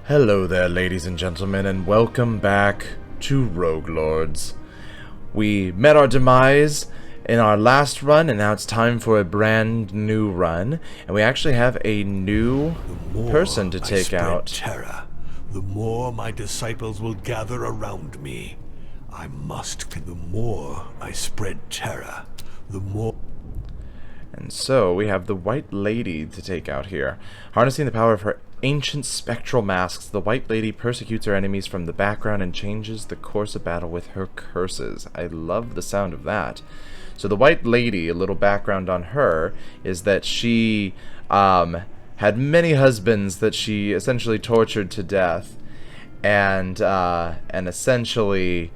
Hello there, ladies and gentlemen, and welcome back to Rogue Lords. We met our demise in our last run, and now it's time for a brand new run. And we actually have a new person to take out. Terror, the more my disciples will gather around me. I must. The more I spread terror, the more. And so we have the White Lady to take out here. Harnessing the power of her ancient spectral masks, the White Lady persecutes her enemies from the background and changes the course of battle with her curses. I love the sound of that. So the White Lady, a little background on her, is that she had many husbands that she essentially tortured to death, and essentially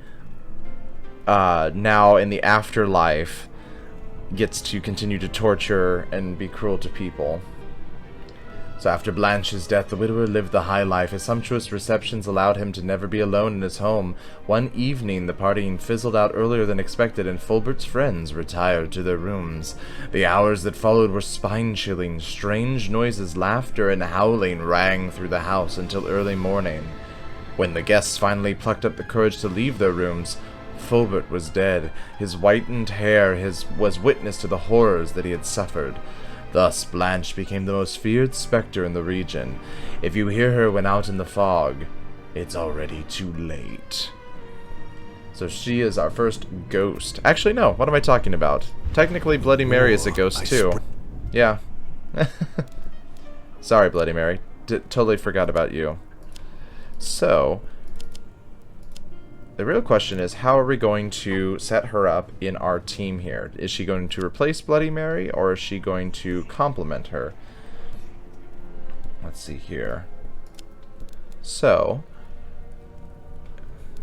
now in the afterlife gets to continue to torture and be cruel to people. So after Blanche's death, the widower lived the high life. His sumptuous receptions allowed him to never be alone in his home. One evening, the partying fizzled out earlier than expected, and Fulbert's friends retired to their rooms. The hours that followed were spine-chilling. Strange noises, laughter, and howling rang through the house until early morning. When the guests finally plucked up the courage to leave their rooms, Fulbert was dead. His whitened hair was witness to the horrors that he had suffered. Thus, Blanche became the most feared specter in the region. If you hear her when out in the fog, it's already too late. So she is our first ghost. Actually, no. What am I talking about? Technically, Bloody Mary is a ghost, too. Yeah. Sorry, Bloody Mary. Totally forgot about you. So the real question is, how are we going to set her up in our team here? Is she going to replace Bloody Mary, or is she going to complement her? Let's see here. So,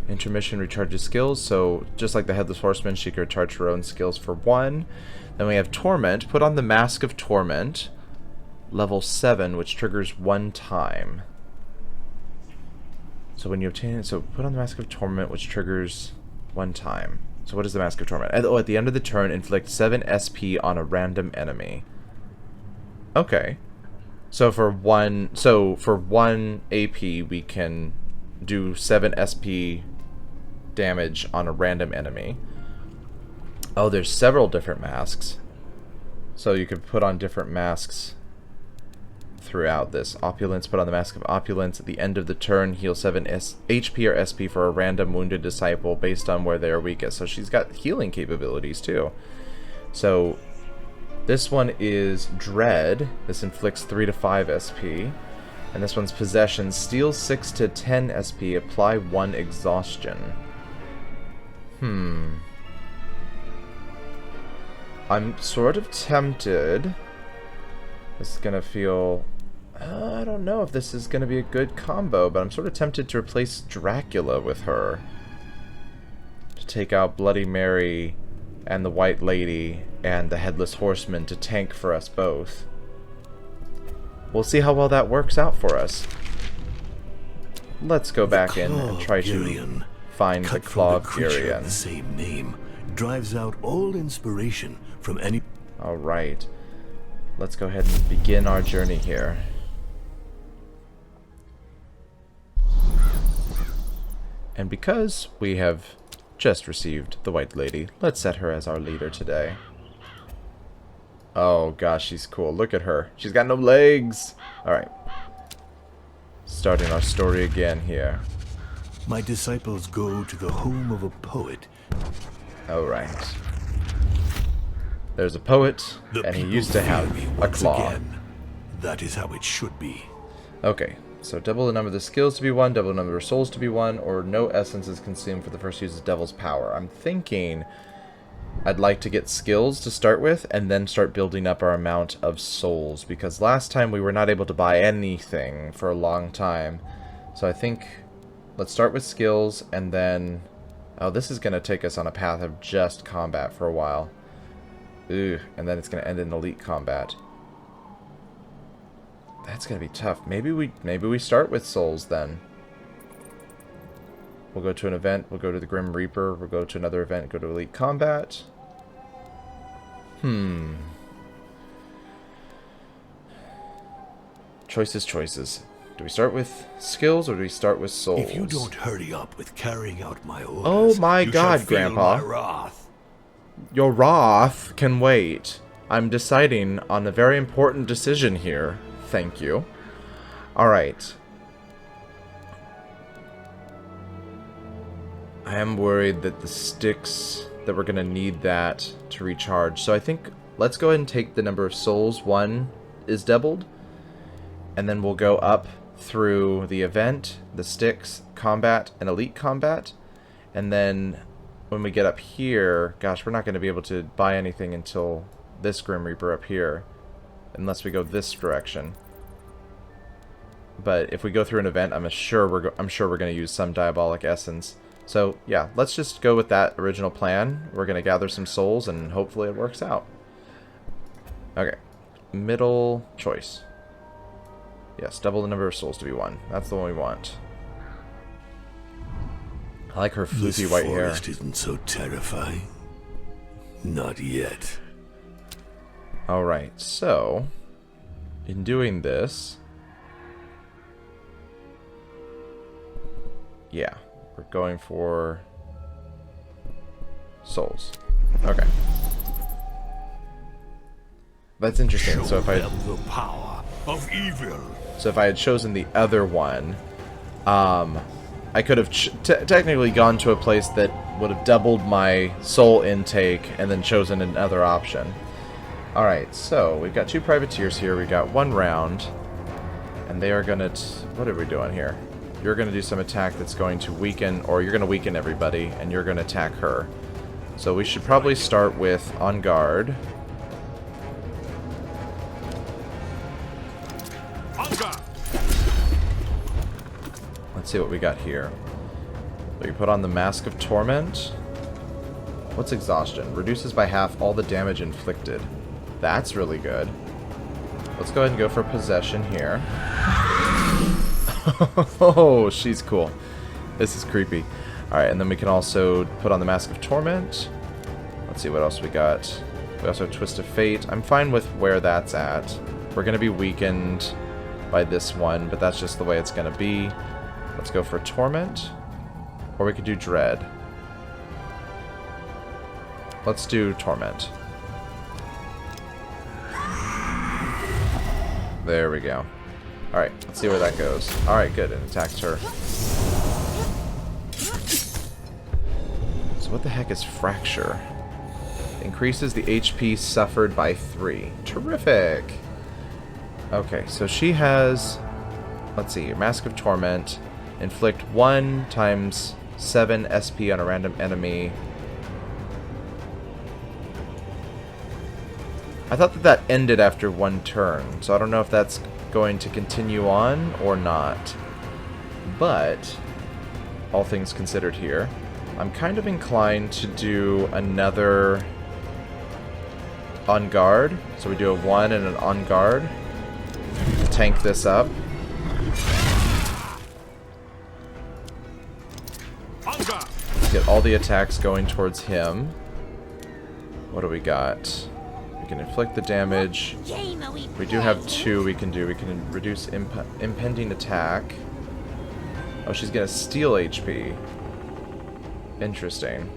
intermission recharges skills. So, just like the Headless Horseman, she can recharge her own skills for 1. Then we have Torment. Put on the Mask of Torment, level 7, which triggers 1 time. So when you obtain it, so put on the Mask of Torment, which triggers 1 time. So what is the Mask of Torment? Oh, at the end of the turn, inflict 7 SP on a random enemy. Okay. So for one AP, we can do 7 SP damage on a random enemy. Oh, there's several different masks. So you could put on different masks throughout this. Opulence, put on the Mask of Opulence. At the end of the turn, heal 7 HP or SP for a random wounded disciple based on where they are weakest. So she's got healing capabilities too. So this one is Dread. This inflicts 3 to 5 SP. And this one's Possession. Steal 6 to 10 SP. Apply 1 exhaustion. I'm sort of tempted. This is gonna feel... I don't know if this is going to be a good combo, but I'm sort of tempted to replace Dracula with her. To take out Bloody Mary and the White Lady and the Headless Horseman to tank for us both. We'll see how well that works out for us. Let's go back in and try to find the Claw of Girion. The same name drives out all inspiration from any... Alright. Let's go ahead and begin our journey here. And because we have just received the White Lady, let's set her as our leader today. Oh gosh, she's cool. Look at her. She's got no legs! Alright. Starting our story again here. My disciples go to the home of a poet. Alright. There's a poet, and he used to have a claw. Again. That is how it should be. Okay. So double the number of the skills to be 1, double the number of souls to be 1, or no essence is consumed for the first use of Devil's Power. I'm thinking I'd like to get skills to start with, and then start building up our amount of souls, because last time we were not able to buy anything for a long time. So I think let's start with skills, and then... Oh, this is going to take us on a path of just combat for a while. Ooh, and then it's going to end in elite combat. That's gonna be tough. Maybe we start with souls then. We'll go to an event. We'll go to the Grim Reaper. We'll go to another event. Go to elite combat. Choices. Do we start with skills or do we start with souls? If you don't hurry up with carrying out my orders, oh my you god, shall feel Grandpa. my wrath. Your wrath can wait. I'm deciding on a very important decision here. Thank you. Alright. I am worried that the sticks, that we're going to need that to recharge. So I think let's go ahead and take the number of souls 1 is doubled. And then we'll go up through the event, the sticks, combat, and elite combat. And then when we get up here, gosh, we're not going to be able to buy anything until this Grim Reaper up here. Unless we go this direction. But if we go through an event, I'm sure we're going to use some diabolic essence. So yeah, let's just go with that original plan. We're going to gather some souls and hopefully it works out. Okay, middle choice. Yes, double the number of souls to be 1. That's the one we want. I like her floofy white hair. This forest isn't so terrifying. Not yet. Alright, so in doing this, yeah, we're going for souls. Okay. That's interesting. So if I the power of evil. So if I had chosen the other one, I could have technically gone to a place that would have doubled my soul intake and then chosen another option. Alright, so we've got 2 privateers here. We've got 1 round. And they are going to... What are we doing here? You're going to do some attack that's going to weaken... Or you're going to weaken everybody, and you're going to attack her. So we should probably start with on guard. Let's see what we got here. We put on the Mask of Torment. What's exhaustion? Reduces by half all the damage inflicted. That's really good. Let's go ahead and go for possession here. Oh, she's cool. This is creepy. Alright, and then we can also put on the Mask of Torment. Let's see what else we got. We also have Twist of Fate. I'm fine with where that's at. We're going to be weakened by this one, but that's just the way it's going to be. Let's go for Torment. Or we could do Dread. Let's do Torment. There we go. Alright, let's see where that goes. Alright, good. It attacks her. So what the heck is Fracture? Increases the HP suffered by 3. Terrific! Okay, so she has... Let's see, Mask of Torment. Inflict 1 times 7 SP on a random enemy. I thought that ended after 1 turn, so I don't know if that's going to continue on or not. But, all things considered here, I'm kind of inclined to do another on guard. So we do a 1 and an on guard. Tank this up. Get all the attacks going towards him. What do we got? We can inflict the damage. We do have 2 we can do. We can reduce impending attack. Oh, she's gonna steal HP. Interesting.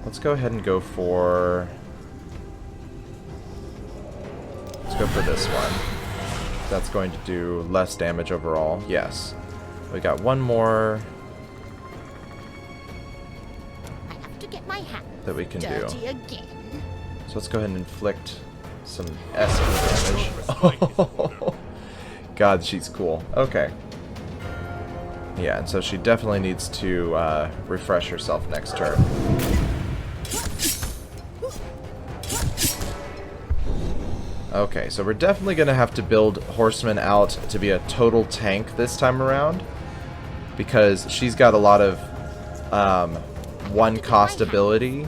Let's go ahead and go for... Let's go for this one. That's going to do less damage overall. Yes. We got 1 more that we can do. So let's go ahead and inflict some SP damage. Oh, God, she's cool. Okay. Yeah, and so she definitely needs to refresh herself next turn. Okay, so we're definitely going to have to build Horseman out to be a total tank this time around. Because she's got a lot of 1-cost abilities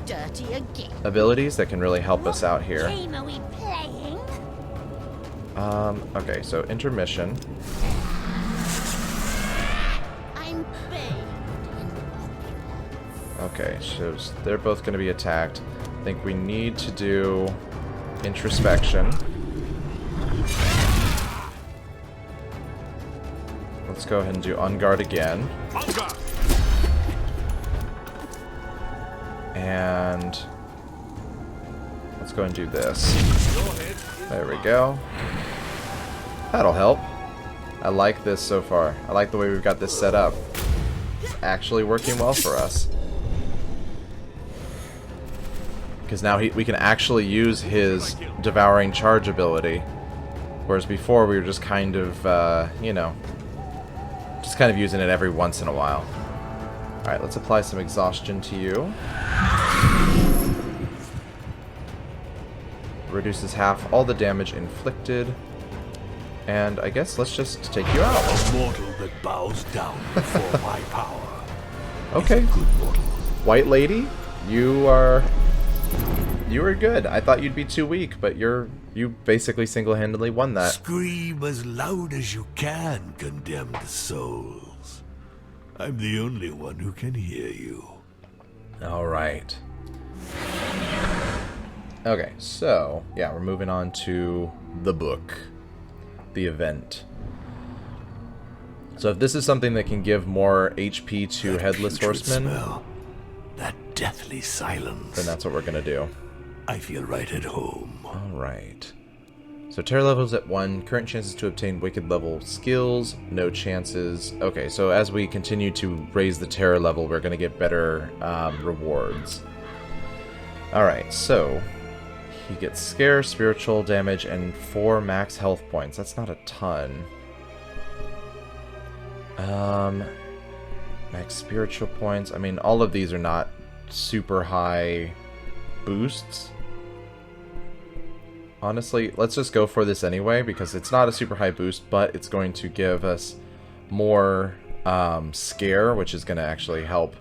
that can really help us out here. Okay, so intermission. Okay, so they're both going to be attacked. I think we need to do introspection. let's go ahead and do on guard again. And let's go and do this. There we go. That'll help. I like this so far. I like the way we've got this set up. It's actually working well for us. Because now we can actually use his devouring charge ability. Whereas before we were just kind of, you know, just kind of using it every once in a while. Alright, let's apply some exhaustion to you. Reduces half all the damage inflicted. And I guess let's just take you out. A mortal that bows down before my power. Okay. Good mortal. White lady, you were good. I thought you'd be too weak, but you basically single-handedly won that. Scream as loud as you can, condemned souls. I'm the only one who can hear you. Alright. Okay, so, yeah, we're moving on to the book. The event. So if this is something that can give more HP to That Headless putrid Horsemen, smell, that deathly silence. then that's what we're going to do. I feel right at home. Alright. So terror levels at 1. Current chances to obtain wicked level skills. No chances. Okay, so as we continue to raise the terror level, we're going to get better rewards. Alright, so he gets scare, spiritual damage, and 4 max health points. That's not a ton. Max spiritual points. I mean, all of these are not super high boosts. Honestly, let's just go for this anyway, because it's not a super high boost, but it's going to give us more scare, which is going to actually help.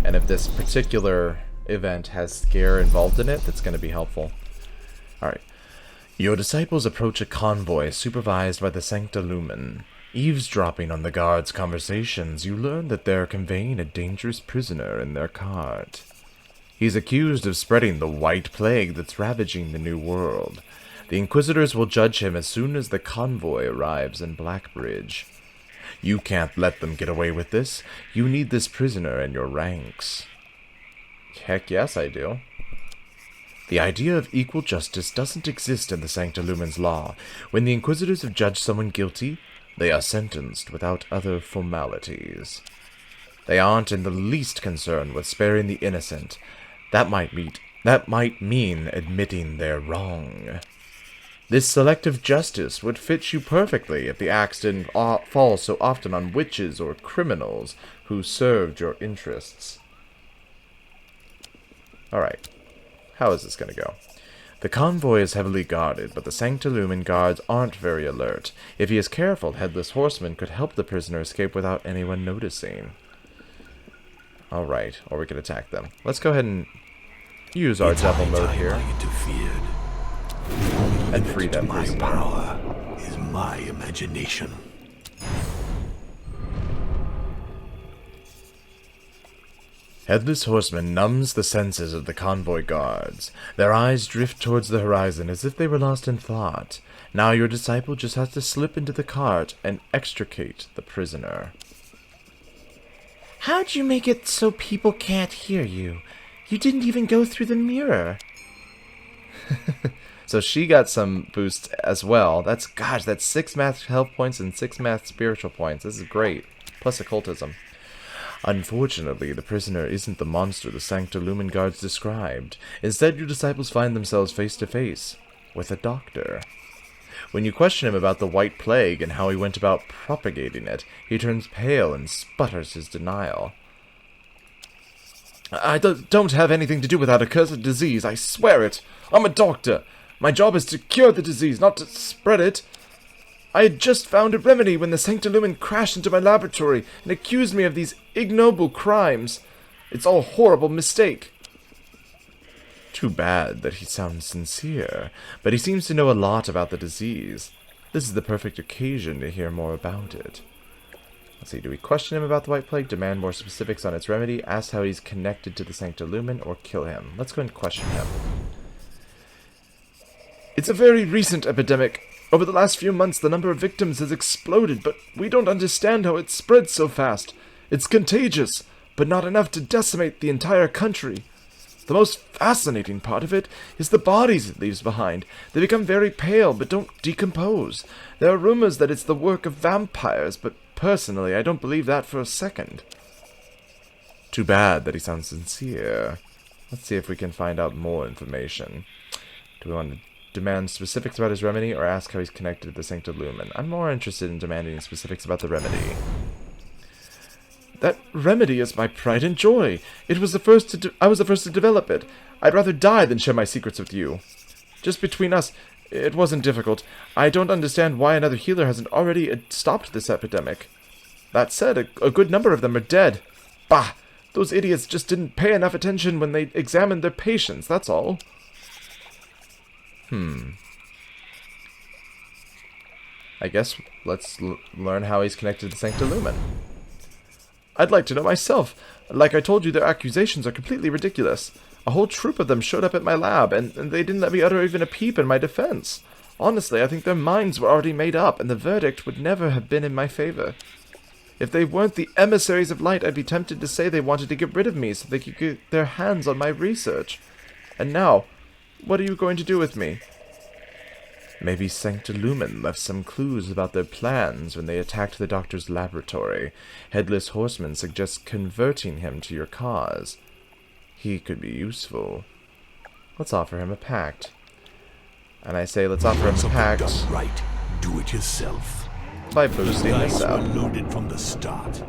And if this particular event has scare involved in it, that's going to be helpful. Alright. Your disciples approach a convoy supervised by the Sancta Lumen. Eavesdropping on the guards' conversations, you learn that they're conveying a dangerous prisoner in their cart. He's accused of spreading the White Plague that's ravaging the New World. The Inquisitors will judge him as soon as the convoy arrives in Blackbridge. You can't let them get away with this. You need this prisoner in your ranks. Heck yes, I do. The idea of equal justice doesn't exist in the Sancta Lumen's law. When the Inquisitors have judged someone guilty, they are sentenced without other formalities. They aren't in the least concerned with sparing the innocent. That might mean admitting they're wrong. This selective justice would fit you perfectly if the axe didn't fall so often on witches or criminals who served your interests. Alright, how is this going to go? The convoy is heavily guarded, but the Sancta Lumen guards aren't very alert. If he is careful, Headless Horseman could help the prisoner escape without anyone noticing. Alright, or we could attack them. Let's go ahead and use our devil mode here. And free that prisoner. My power is my imagination. Headless Horseman numbs the senses of the convoy guards. Their eyes drift towards the horizon as if they were lost in thought. Now your disciple just has to slip into the cart and extricate the prisoner. How'd you make it so people can't hear you? You didn't even go through the mirror. So she got some boosts as well. That's 6 math health points and 6 math spiritual points. This is great. Plus occultism. Unfortunately, the prisoner isn't the monster the Sancta Lumen guards described. Instead, your disciples find themselves face to face with a doctor. When you question him about the White Plague and how he went about propagating it, he turns pale and sputters his denial. I don't have anything to do with that accursed disease, I swear it. I'm a doctor. My job is to cure the disease, not to spread it. I had just found a remedy when the Sancta Lumen crashed into my laboratory and accused me of these ignoble crimes. It's all a horrible mistake. Too bad that he sounds sincere, but he seems to know a lot about the disease. This is the perfect occasion to hear more about it. Let's see, do we question him about the White Plague, demand more specifics on its remedy, ask how he's connected to the Sancta Lumen, or kill him? Let's go and question him. It's a very recent epidemic. Over the last few months, the number of victims has exploded, but we don't understand how it spreads so fast. It's contagious, but not enough to decimate the entire country. The most fascinating part of it is the bodies it leaves behind. They become very pale, but don't decompose. There are rumors that it's the work of vampires, but personally, I don't believe that for a second. Too bad that he sounds sincere. Let's see if we can find out more information. Do we want to demand specifics about his remedy, or ask how he's connected to the Sancta Lumen? I'm more interested in demanding specifics about the remedy. That remedy is my pride and joy. I was the first to develop it. I'd rather die than share my secrets with you. Just between us, it wasn't difficult. I don't understand why another healer hasn't already stopped this epidemic. That said, a good number of them are dead. Bah! Those idiots just didn't pay enough attention when they examined their patients, that's all. I guess let's learn how he's connected to the Sancta Lumen. I'd like to know myself. Like I told you, their accusations are completely ridiculous. A whole troop of them showed up at my lab, and they didn't let me utter even a peep in my defense. Honestly, I think their minds were already made up, and the verdict would never have been in my favor. If they weren't the emissaries of light, I'd be tempted to say they wanted to get rid of me so they could get their hands on my research. And now, what are you going to do with me? Maybe Sancta Lumen left some clues about their plans when they attacked the doctor's laboratory. Headless Horseman suggests converting him to your cause. He could be useful. Let's offer him a pact. And I say let's offer him a pact. Done right. Do it yourself. By boosting this Dice up. were loaded from the start.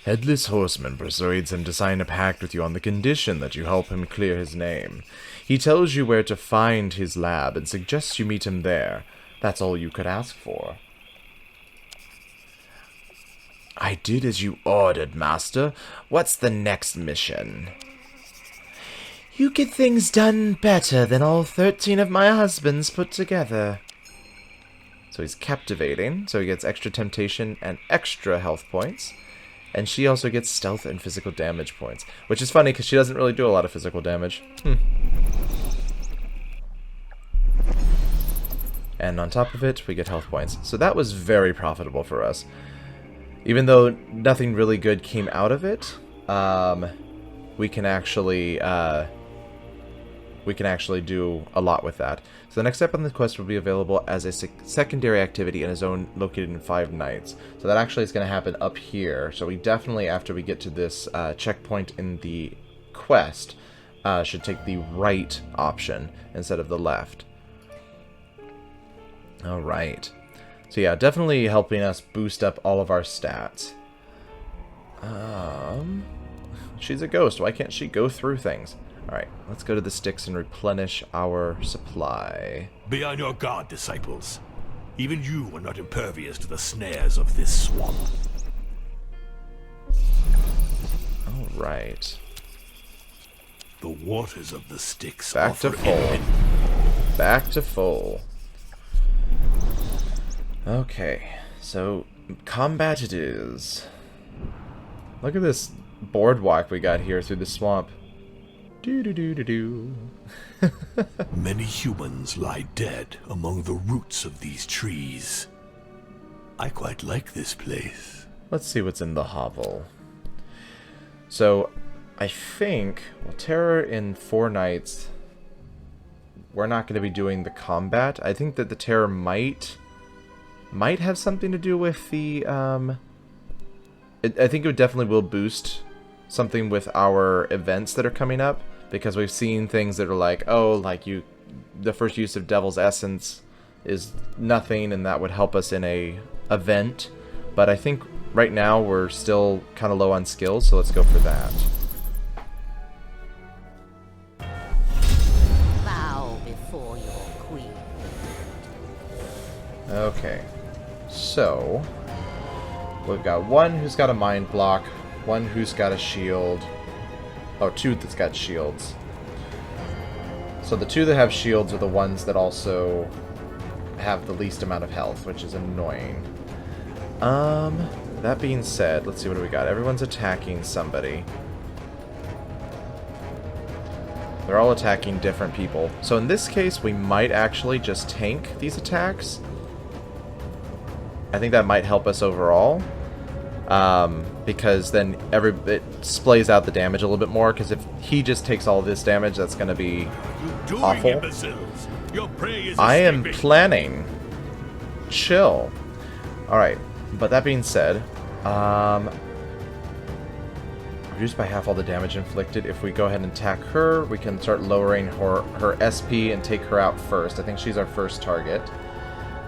Headless Horseman persuades him to sign a pact with you on the condition that you help him clear his name. He tells you where to find his lab and suggests you meet him there. That's all you could ask for. I did as you ordered, Master. What's the next mission? You get things done better than all 13 of my husbands put together. So he's captivating, so he gets extra temptation and extra health points. And she also gets stealth and physical damage points. Which is funny, because she doesn't really do a lot of physical damage. And on top of it, we get health points. So that was very profitable for us. Even though nothing really good came out of it, we can actually do a lot with that. So the next step on the quest will be available as a secondary activity in a zone located in 5 nights. So that actually is going to happen up here. So we definitely, after we get to this checkpoint in the quest, should take the right option instead of the left. Alright. So yeah, definitely helping us boost up all of our stats. She's a ghost. Why can't she go through things? Alright, let's go to the sticks and replenish our supply. Be on your guard, disciples. Even you are not impervious to the snares of this swamp. Alright. The waters of the Styx Back to offer full. Back to full. Okay, so combat it is. Look at this boardwalk we got here through the swamp. Do-do-do-do-do. Many humans lie dead among the roots of these trees. I quite like this place. Let's see what's in the hovel. So, I think, well, Terror in 4 nights, we're not going to be doing the combat. I think that the Terror might have something to do with the, I think it definitely will boost something with our events that are coming up, because we've seen things that are like, oh, like the first use of Devil's Essence is nothing, and that would help us in a event. But I think right now we're still kind of low on skills, so let's go for that. Bow before your queen. Okay, so we've got one who's got a mind block, one who's got a shield. Oh, 2 that's got shields. So the 2 that have shields are the ones that also have the least amount of health, which is annoying. That being said, let's see what do we got. Everyone's attacking somebody. They're all attacking different people. So in this case, we might actually just tank these attacks. I think that might help us overall. Because then it splays out the damage a little bit more. Because if he just takes all this damage, that's going to be awful. Your prey is I am escaping. planning. Chill. Alright, but that being said, reduced by half all the damage inflicted. If we go ahead and attack her, we can start lowering her SP and take her out first. I think she's our first target.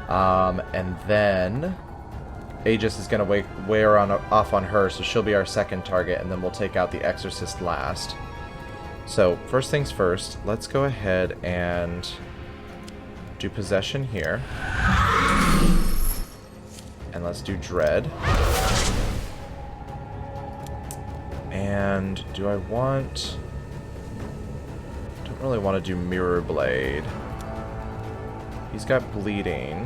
And then Aegis is going to wear off on her, so she'll be our second target, and then we'll take out the Exorcist last. So, first things first, let's go ahead and do Possession here. And let's do Dread. And do I want... don't really want to do Mirror Blade. He's got Bleeding,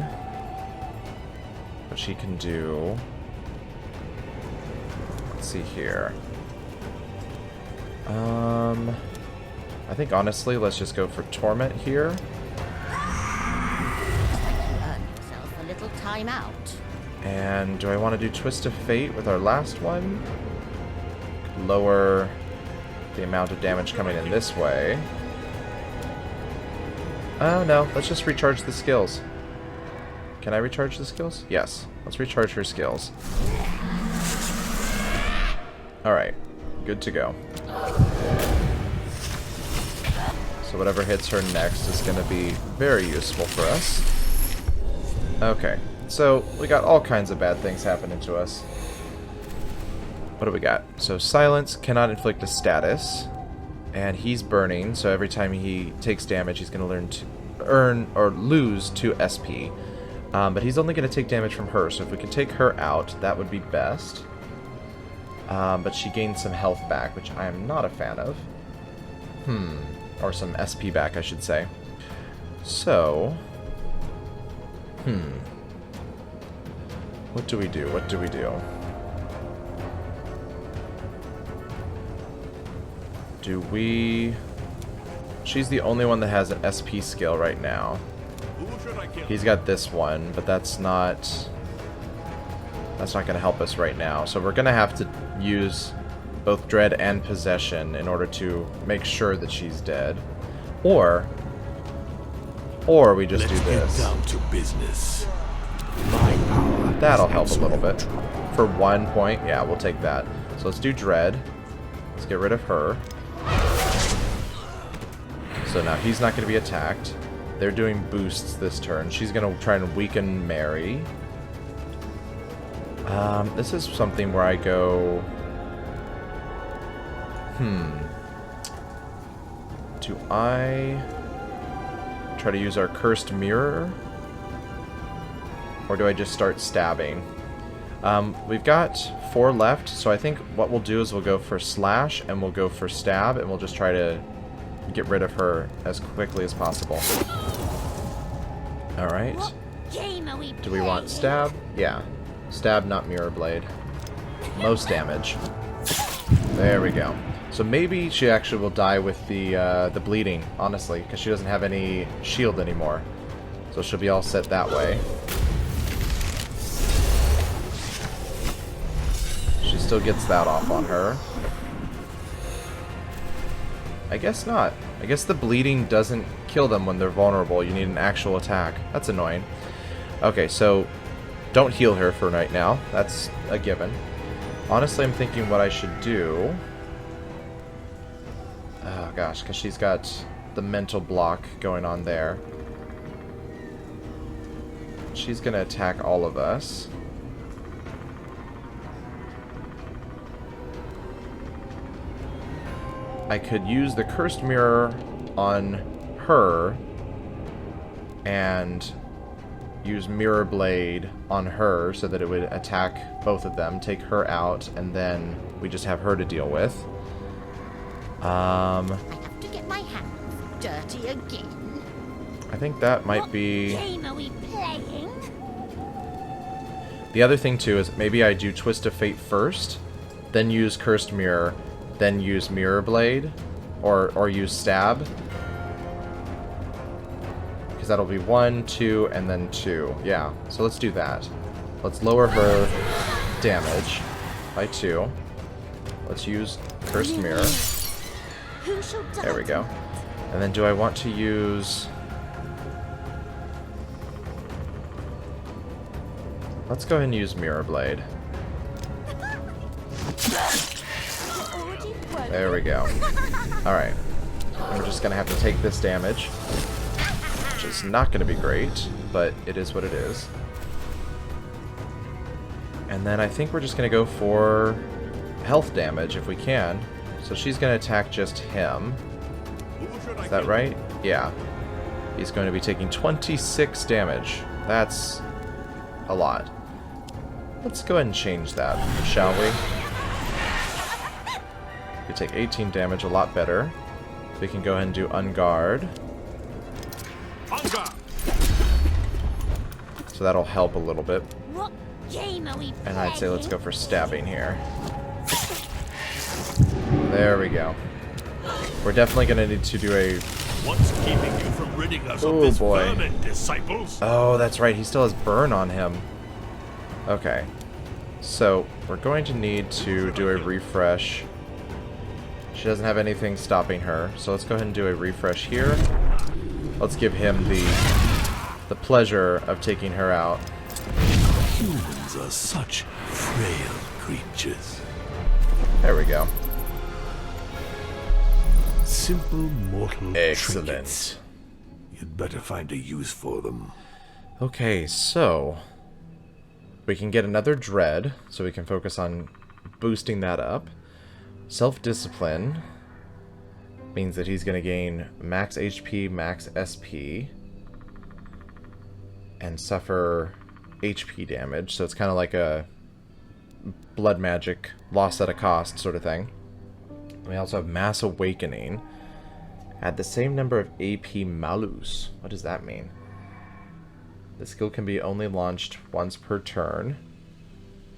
which he can do. Let's see here. I think honestly, let's just go for Torment here. Earn yourself a little time out. And do I want to do Twist of Fate with our last one? Lower the amount of damage coming in this way. Oh no, let's just recharge the skills. Can I recharge the skills? Yes. Let's recharge her skills. Alright. Good to go. So whatever hits her next is going to be very useful for us. Okay. So we got all kinds of bad things happening to us. What do we got? So Silence cannot inflict a status. And he's burning, so every time he takes damage, he's going to earn or lose 2 SP. But he's only going to take damage from her, so if we can take her out, that would be best. But she gains some health back, which I am not a fan of. Or some SP back, I should say. So... what do we do? What do we do? Do we... she's the only one that has an SP skill right now. He's got this one, but that's not going to help us right now. So we're going to have to use both Dread and Possession in order to make sure that she's dead. Or we just do this. Get down to business. My power. That'll help a little bit. For 1 point, yeah, we'll take that. So let's do Dread. Let's get rid of her. So now he's not going to be attacked. They're doing boosts this turn. She's going to try and weaken Mary. This is something where I go... do I try to use our Cursed Mirror? Or do I just start stabbing? We've got 4 left, so I think what we'll do is we'll go for Slash and we'll go for Stab, and we'll just try to get rid of her as quickly as possible. Alright. Do we want Stab? Yeah. Stab, not Mirror Blade. Most damage. There we go. So maybe she actually will die with the bleeding, honestly, because she doesn't have any shield anymore. So she'll be all set that way. She still gets that off on her. I guess not. I guess the bleeding doesn't kill them when they're vulnerable. You need an actual attack. That's annoying. Okay, so don't heal her for right now. That's a given. Honestly, I'm thinking what I should do... oh gosh, because she's got the mental block going on there. She's going to attack all of us. I could use the Cursed Mirror on her and use Mirror Blade on her so that it would attack both of them, take her out, and then we just have her to deal with. I have to get my hands dirty again. I think that might be... What game are we playing? The other thing too is maybe I do Twist of Fate first, then use Cursed Mirror, then use Mirror Blade, Or use stab. Because that'll be 1, 2, and then 2. Yeah, so let's do that. Let's lower her damage by 2. Let's use Cursed Mirror. There we go. And then do I want to use... Let's go ahead and use Mirror Blade. There we go. Alright. We're just going to have to take this damage. Which is not going to be great, but it is what it is. And then I think we're just going to go for health damage if we can. So she's going to attack just him. Is that right? Yeah. He's going to be taking 26 damage. That's a lot. Let's go ahead and change that, shall we? We take 18 damage, a lot better. We can go ahead and do Unguard. So that'll help a little bit. What game are we playing? And I'd say let's go for stabbing here. There we go. We're definitely going to need to do a... What's keeping you from ridding us of Oh this boy. vermin, disciples? Oh, that's right. He still has burn on him. Okay. So, we're going to need to do a refresh. She doesn't have anything stopping her. So let's go ahead and do a refresh here. Let's give him the pleasure of taking her out. Humans are such frail creatures. There we go. Simple mortal Excellent. trinkets. You'd better find a use for them. Okay, so... we can get another dread, so we can focus on boosting that up. Self-discipline means that he's going to gain max HP, max SP, and suffer HP damage. So it's kind of like a blood magic, lost at a cost sort of thing. We also have Mass Awakening. Add the same number of AP Malus. What does that mean? The skill can be only launched once per turn.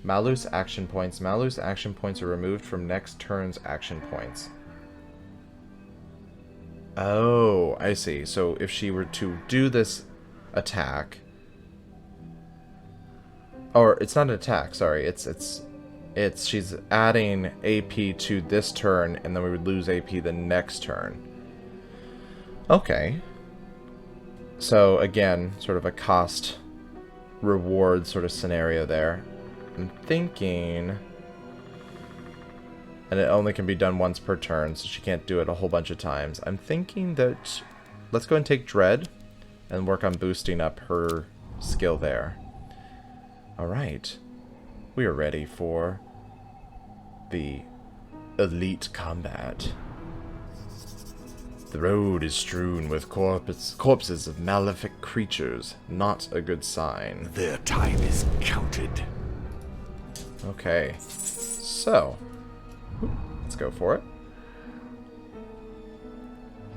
Malus action points. Malus action points are removed from next turn's action points. Oh, I see. So if she were to do this attack... or it's not an attack, sorry. It's she's adding AP to this turn, and then we would lose AP the next turn. Okay. So again, sort of a cost reward sort of scenario there. I'm thinking, and it only can be done once per turn, so she can't do it a whole bunch of times. I'm thinking that let's go and take Dread and work on boosting up her skill there. Alright. We are ready for the elite combat. The road is strewn with corpses of malefic creatures. Not a good sign. Their time is counted. Okay. So, let's go for it.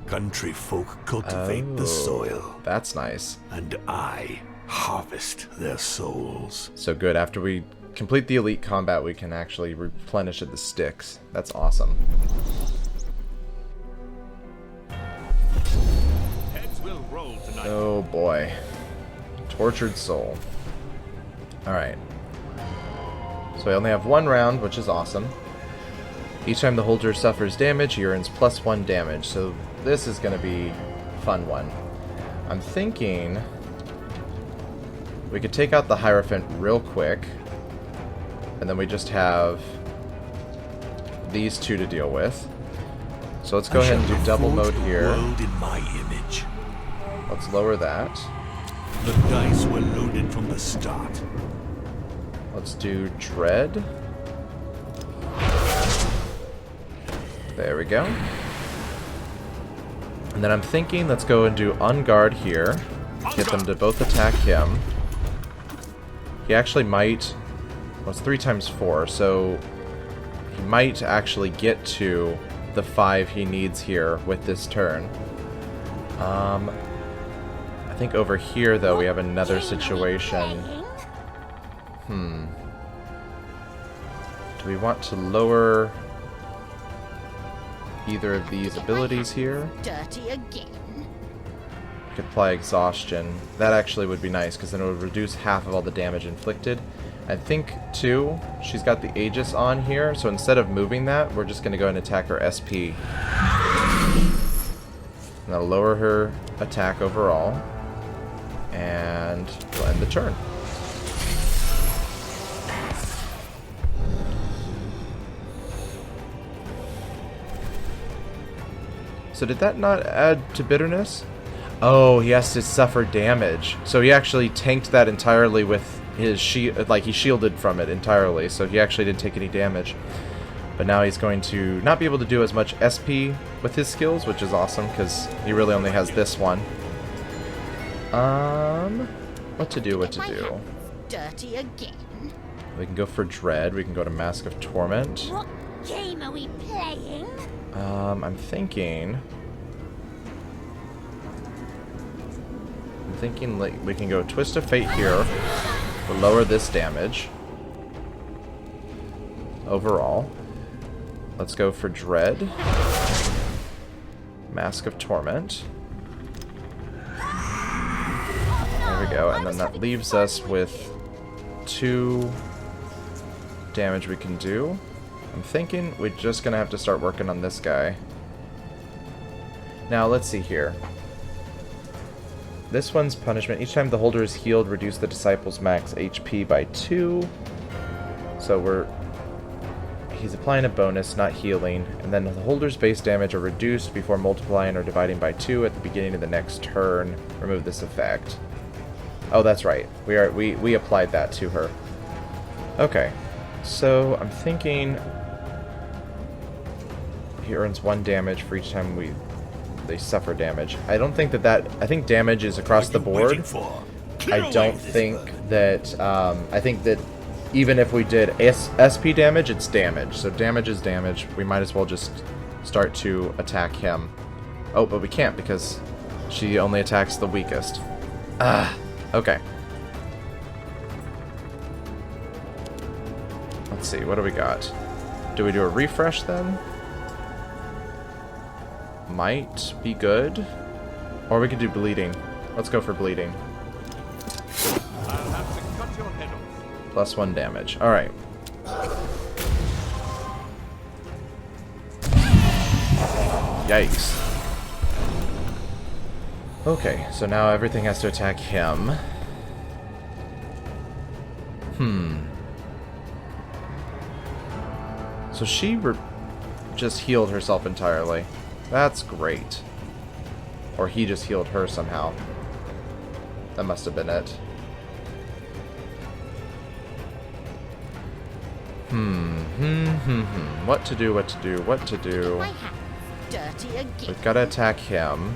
Country folk cultivate the soil, That's nice. and I harvest their souls. So good. After we complete the elite combat, we can actually replenish the sticks. That's awesome. Heads will roll tonight. Oh boy. Tortured soul. Alright. So I only have one round, which is awesome. Each time the holder suffers damage, he earns +1 damage. So this is going to be a fun one. I'm thinking we could take out the Hierophant real quick. And then we just have these two to deal with. So let's go ahead and do double mode here. World in my image. Let's lower that. The dice were loaded from the start. Let's do Dread. There we go. And then I'm thinking let's go and do Unguard here. Get them to both attack him. He actually might... well, it's 3 times 4, so he might actually get to the 5 he needs here with this turn. I think over here, though, we have another situation. Do we want to lower... either of these abilities here. Dirty again. We could apply exhaustion. That actually would be nice, because then it would reduce half of all the damage inflicted. I think, too, she's got the Aegis on here, so instead of moving that, we're just going to go and attack her SP. And that'll lower her attack overall. And we'll end the turn. So did that not add to bitterness? Oh, he has to suffer damage. So he actually tanked that entirely with his shield, like he shielded from it entirely, so he actually didn't take any damage. But now he's going to not be able to do as much SP with his skills, which is awesome, because he really only has this one. What to do, what to do? Dirty again. We can go for Dread, we can go to Mask of Torment. What game are we playing? I'm thinking like we can go Twist of Fate here to lower this damage overall. Let's go for Dread. Mask of Torment. There we go, and then that leaves us with 2 damage we can do. I'm thinking we're just gonna have to start working on this guy. Now, let's see here. This one's punishment. Each time the holder is healed, reduce the disciple's max HP by 2. So he's applying a bonus, not healing. And then the holder's base damage are reduced before multiplying or dividing by 2 at the beginning of the next turn. Remove this effect. Oh, that's right. We applied that to her. Okay. So I'm thinking he earns 1 damage for each time they suffer damage. I don't think that I think damage is across the board. I don't think that I think that even if we did SP damage, it's damage. So damage is damage. We might as well just start to attack him. Oh, but we can't because she only attacks the weakest. Okay. Let's see, what do we got? Do we do a refresh then? Might be good. Or we could do bleeding. Let's go for bleeding. I'll have to cut your head off. Plus 1 damage. Alright. Yikes. Okay, so now everything has to attack him. So she just healed herself entirely. That's great. Or he just healed her somehow. That must have been it. What to do, what to do, what to do. My hands dirty again. We've got to attack him.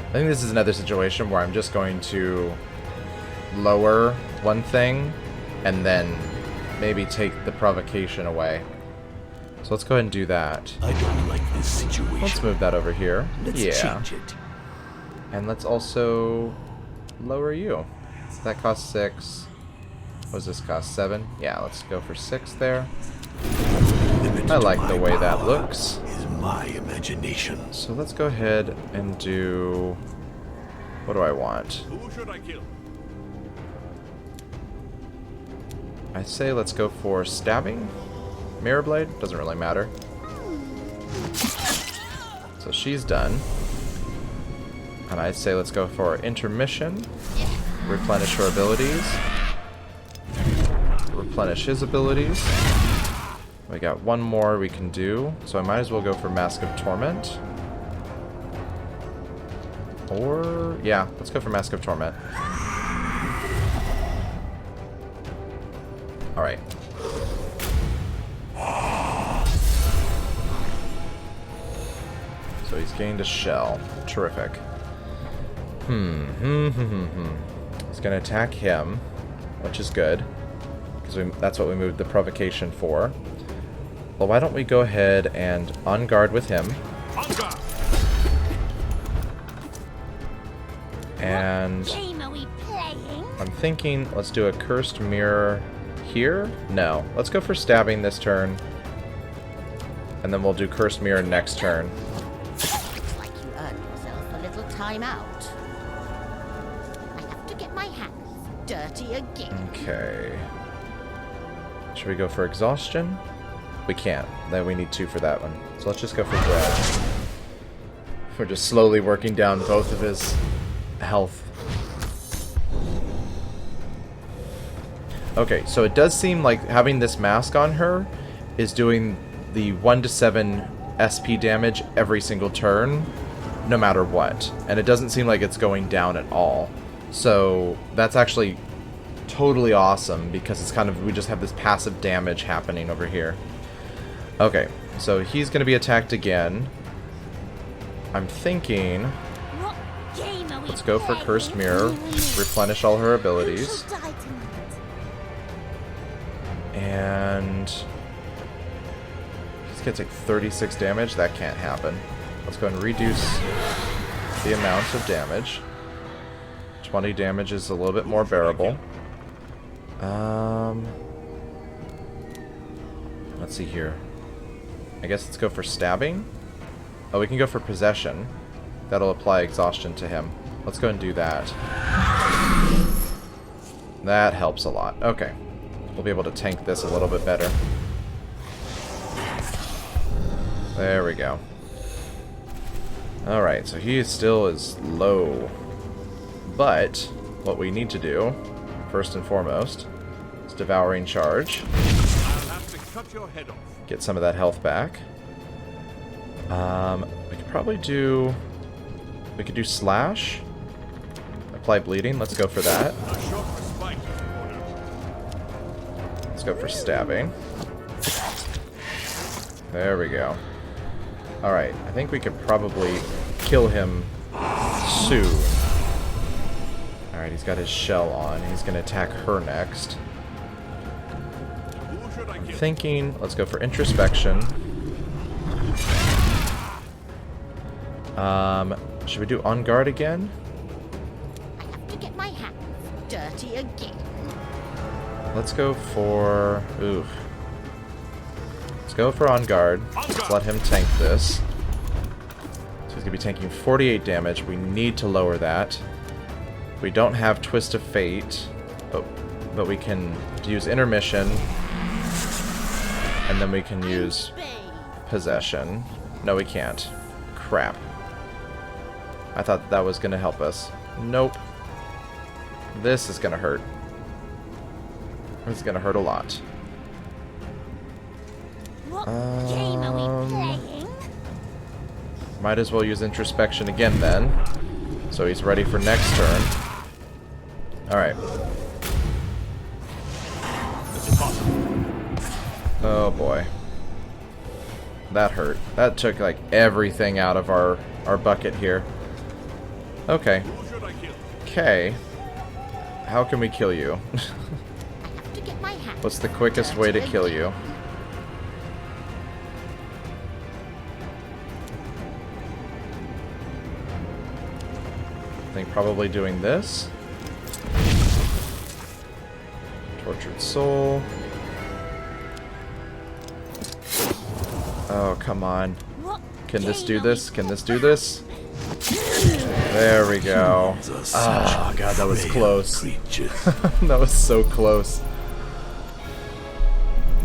I think this is another situation where I'm just going to lower one thing and then maybe take the provocation away. So let's go ahead and do that. I don't like this situation. Let's move that over here. Let's change it. And let's also lower you. That costs 6. What does this cost? 7? Yeah, let's go for 6 there. I like the way that looks. Is my imagination. So let's go ahead and do... What do I want? Who should I kill? I say let's go for stabbing. Mirror Blade? Doesn't really matter. So she's done. And I'd say let's go for intermission. Replenish her abilities. Replenish his abilities. We got 1 more we can do. So I might as well go for Mask of Torment. Or... yeah, let's go for Mask of Torment. Alright. So he's gained a shell. Terrific. He's gonna attack him, which is good. Because that's what we moved the provocation for. Well, why don't we go ahead and on guard with him. And Game are we playing? I'm thinking let's do a cursed mirror here. No, let's go for stabbing this turn. And then we'll do Cursed Mirror next turn. Looks like you earned yourself a little time out. I have to get my hands dirty again. Okay. Should we go for Exhaustion? We can't. Then we need 2 for that one. So let's just go for Dread. We're just slowly working down both of his health. Okay, so it does seem like having this mask on her is doing the 1 to 7 SP damage every single turn, no matter what. And it doesn't seem like it's going down at all. So that's actually totally awesome, because it's kind of, we just have this passive damage happening over here. Okay, so he's going to be attacked again. I'm thinking, let's go for Cursed Mirror, replenish all her abilities. And he's going to take 36 damage. That can't happen. Let's go and reduce the amount of damage. 20 damage is a little bit more bearable. Let's see here. I guess let's go for stabbing. Oh, we can go for possession. That'll apply exhaustion to him. Let's go and do that. That helps a lot. Okay. We'll be able to tank this a little bit better. There we go. Alright, so he still is low. But what we need to do, first and foremost, is Devouring Charge. I'll have to cut your head off. Get some of that health back. We could probably do... We could do Slash. Apply Bleeding. Let's go for that. A short respite, Order. Let's go for Stabbing. There we go. Alright, I think we could probably kill him soon. Alright, he's got his shell on. He's going to attack her next. Who should I I'm kill? thinking, let's go for Introspection. Should we do On Guard again? I have to get my hands dirty again. Let's go for... Oof. Let's go for On Guard. Let's let him tank this. So he's going to be tanking 48 damage. We need to lower that. We don't have Twist of Fate, but we can use Intermission. And then we can use Possession. No, we can't. Crap. I thought that was going to help us. Nope. This is going to hurt. This is going to hurt a lot. What game are we playing? Might as well use Introspection again then. So he's ready for next turn. Alright. Oh boy. That hurt. That took like everything out of our bucket here. Okay. Who should I kill? Okay. How can we kill you? I have to get my hands What's the quickest way to kill you? I think probably doing this. Tortured Soul. Oh, come on. Can this do this? Can this do this? There we go. Oh, God, that was close. That was so close.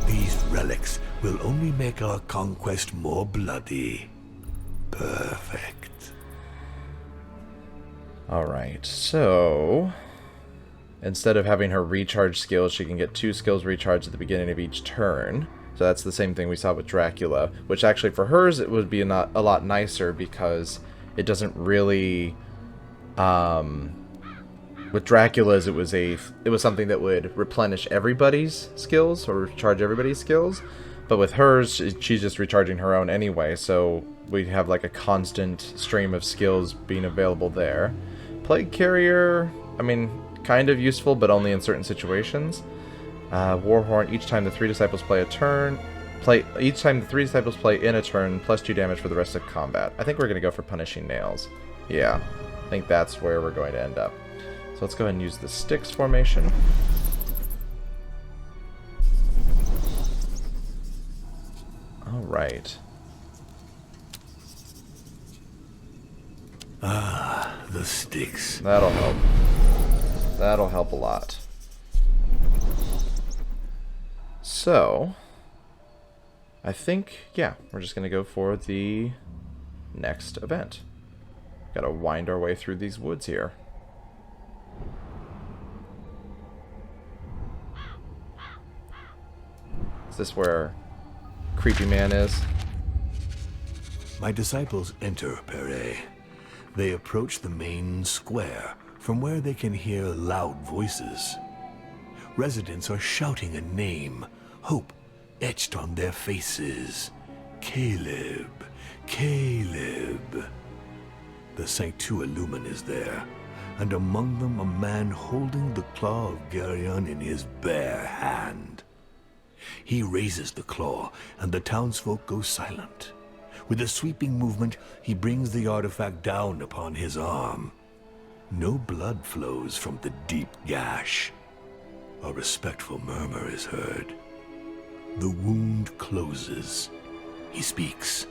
These relics will only make our conquest more bloody. Perfect. Alright, so... Instead of having her recharge skills, she can get 2 skills recharged at the beginning of each turn. So that's the same thing we saw with Dracula. Which actually for hers, it would be a lot nicer because it doesn't really... with Dracula's, it was something that would replenish everybody's skills, or recharge everybody's skills. But with hers, she's just recharging her own anyway, so we have like a constant stream of skills being available there. Plague Carrier, I mean, kind of useful, but only in certain situations. Warhorn, each time the 3 disciples play a turn, each time the 3 disciples play in a turn, plus 2 damage for the rest of combat. I think we're going to go for Punishing Nails. Yeah, I think that's where we're going to end up. So let's go ahead and use the Styx formation. Alright. Ah, the sticks. That'll help. That'll help a lot. So, I think, yeah, we're just going to go for the next event. Gotta wind our way through these woods here. Is this where Creepy Man is? My disciples enter Pere. They approach the main square, from where they can hear loud voices. Residents are shouting a name, hope etched on their faces. Caleb, Caleb. The Sanctua Lumen is there, and among them a man holding the claw of Geryon in his bare hand. He raises the claw, and the townsfolk go silent. With a sweeping movement, he brings the artifact down upon his arm. No blood flows from the deep gash. A respectful murmur is heard. The wound closes. He speaks.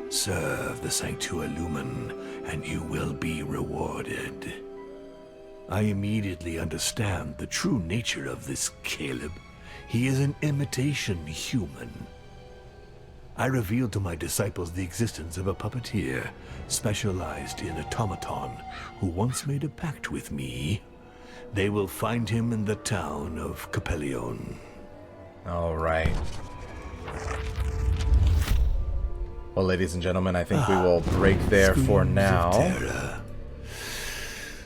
Serve the Sanctua Lumen, and you will be rewarded. I immediately understand the true nature of this Caleb. He is an imitation human. I revealed to my disciples the existence of a puppeteer specialized in automaton who once made a pact with me. They will find him in the town of Capellion. All right. Well, ladies and gentlemen, I think we will break there for Screams of now. terror.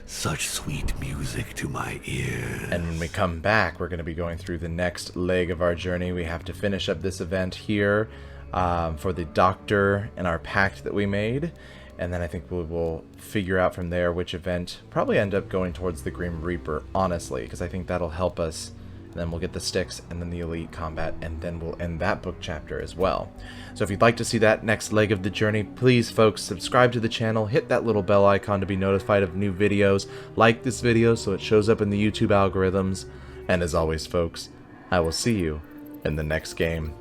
Such sweet music to my ears. And when we come back, we're going to be going through the next leg of our journey. We have to finish up this event here for the doctor and our pact that we made. And then I think we will figure out from there which event probably end up going towards the Grim Reaper, honestly, because I think that'll help us. And then we'll get the sticks and then the elite combat, and then we'll end that book chapter as well. So if you'd like to see that next leg of the journey, please, folks, subscribe to the channel, hit that little bell icon to be notified of new videos, like this video so it shows up in the YouTube algorithms, and as always, folks, I will see you in the next game.